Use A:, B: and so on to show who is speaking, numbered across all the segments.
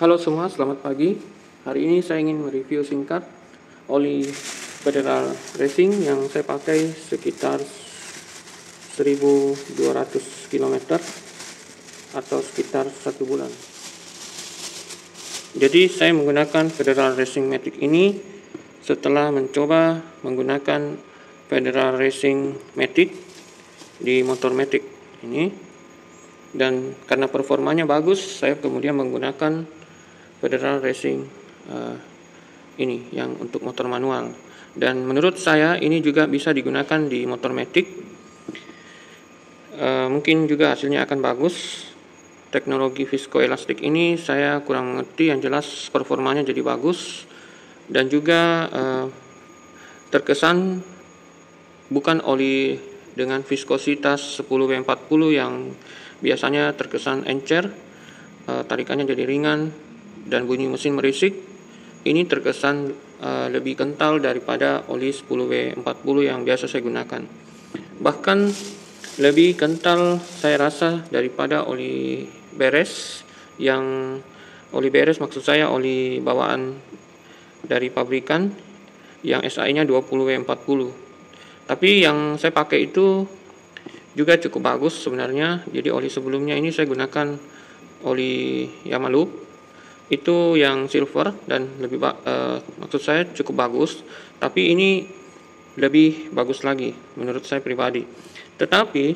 A: Halo semua, selamat pagi. Hari ini saya ingin mereview singkat oli Federal Racing yang saya pakai sekitar 1200 km atau sekitar 1 bulan. Jadi saya menggunakan Federal Racing Matic ini setelah mencoba menggunakan Federal Racing Matic di motor Matic ini. Dan karena performanya bagus, saya kemudian menggunakan Federal Racing ini yang untuk motor manual. Dan menurut saya ini juga bisa digunakan di motor Matic. Mungkin juga hasilnya akan bagus. Teknologi viskoelastik ini saya kurang mengerti, yang jelas performanya jadi bagus. Dan juga terkesan bukan oli dengan viskositas 10W40 yang biasanya terkesan encer, tarikannya jadi ringan dan bunyi mesin merisik. Ini terkesan lebih kental daripada oli 10W40 yang biasa saya gunakan. Bahkan lebih kental saya rasa daripada oli beres. Yang oli beres maksud saya oli bawaan dari pabrikan yang SAI-nya 20W40. Tapi yang saya pakai itu juga cukup bagus sebenarnya. Jadi oli sebelumnya ini saya gunakan oli Yamalup, itu yang silver dan lebih maksud saya cukup bagus. Tapi ini lebih bagus lagi menurut saya pribadi. Tetapi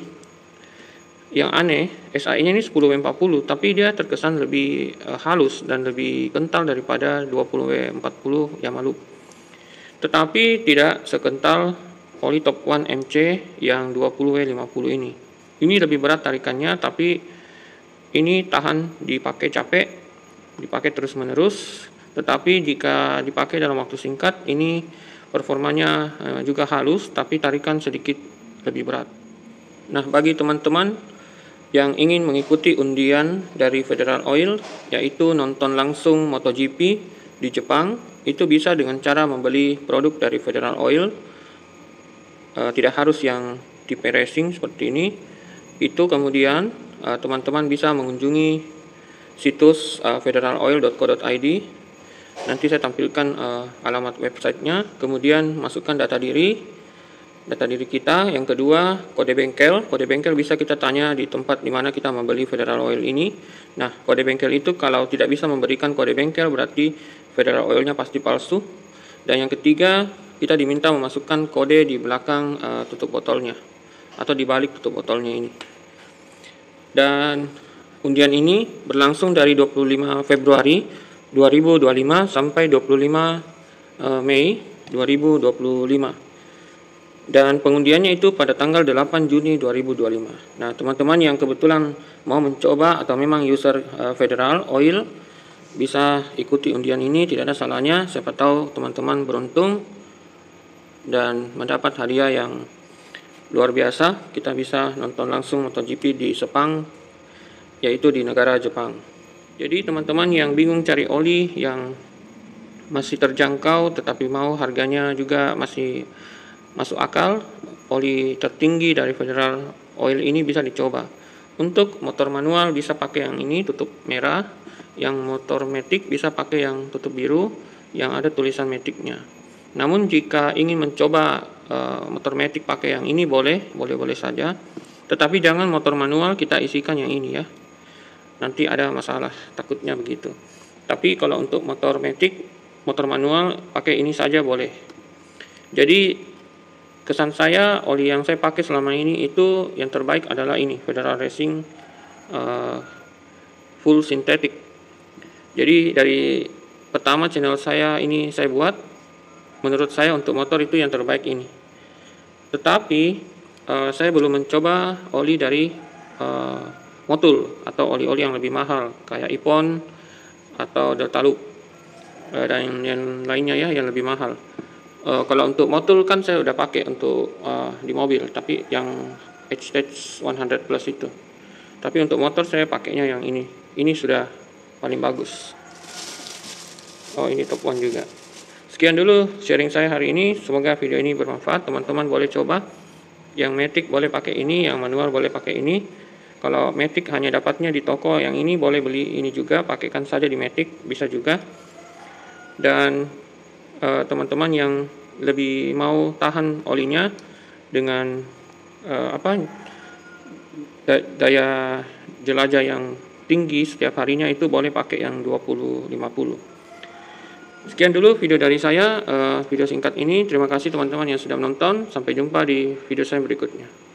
A: yang aneh, SAI-nya ini 10W40, tapi dia terkesan lebih halus dan lebih kental daripada 20W40 Yamalup. Tetapi tidak sekental oli Top One MC yang 20W50 ini. Ini lebih berat tarikannya, tapi ini tahan dipakai capek, dipakai terus menerus. Tetapi jika dipakai dalam waktu singkat, ini performanya juga halus, tapi tarikan sedikit lebih berat. Nah, bagi teman-teman yang ingin mengikuti undian dari Federal Oil, yaitu nonton langsung MotoGP di Jepang, itu bisa dengan cara membeli produk dari Federal Oil. Tidak harus yang tipe racing seperti ini. Itu kemudian teman-teman bisa mengunjungi situs federaloil.co.id. Nanti saya tampilkan alamat websitenya. Kemudian masukkan data diri kita. Yang kedua, kode bengkel bisa kita tanya di tempat di mana kita membeli Federal Oil ini. Nah, kode bengkel itu kalau tidak bisa memberikan kode bengkel berarti Federal Oilnya pasti palsu. Dan yang ketiga, kita diminta memasukkan kode di belakang tutup botolnya atau di balik tutup botolnya ini. Dan undian ini berlangsung dari 25 Februari 2025 sampai 25 Mei 2025. Dan pengundiannya itu pada tanggal 8 Juni 2025. Nah, teman-teman yang kebetulan mau mencoba atau memang user Federal Oil bisa ikuti undian ini, tidak ada salahnya. Siapa tahu teman-teman beruntung dan mendapat hadiah yang luar biasa. Kita bisa nonton langsung MotoGP di Sepang, yaitu di negara Jepang. Jadi teman-teman yang bingung cari oli yang masih terjangkau tetapi mau harganya juga masih masuk akal, oli tertinggi dari Federal Oil ini bisa dicoba. Untuk motor manual bisa pakai yang ini tutup merah, yang motor Matic bisa pakai yang tutup biru yang ada tulisan Maticnya. Namun jika ingin mencoba motor Matic pakai yang ini boleh saja. Tetapi jangan motor manual kita isikan yang ini ya. Nanti ada masalah, takutnya begitu. Tapi kalau untuk motor Matic, motor manual pakai ini saja boleh. Jadi kesan saya, oli yang saya pakai selama ini itu yang terbaik adalah ini, Federal Racing full synthetic. Jadi dari pertama channel saya ini saya buat, menurut saya untuk motor itu yang terbaik ini. Tetapi saya belum mencoba oli dari Motul atau oli-oli yang lebih mahal kayak Ipon atau Deltalup dan yang lainnya ya yang lebih mahal. Kalau untuk Motul kan saya udah pakai untuk di mobil, tapi yang H-Stage 100 Plus itu. Tapi untuk motor saya pakainya yang ini. Ini sudah paling bagus. Oh, ini Top One juga. Sekian dulu sharing saya hari ini. Semoga video ini bermanfaat. Teman-teman boleh coba. Yang Matic boleh pakai ini, yang manual boleh pakai ini. Kalau Matic hanya dapatnya di toko yang ini, boleh beli ini juga, pakaikan saja di Matic, bisa juga. Dan teman-teman yang lebih mau tahan olinya dengan daya jelajah yang tinggi setiap harinya, itu boleh pakai yang 20-50. Sekian dulu video dari saya, video singkat ini. Terima kasih teman-teman yang sudah menonton. Sampai jumpa di video saya berikutnya.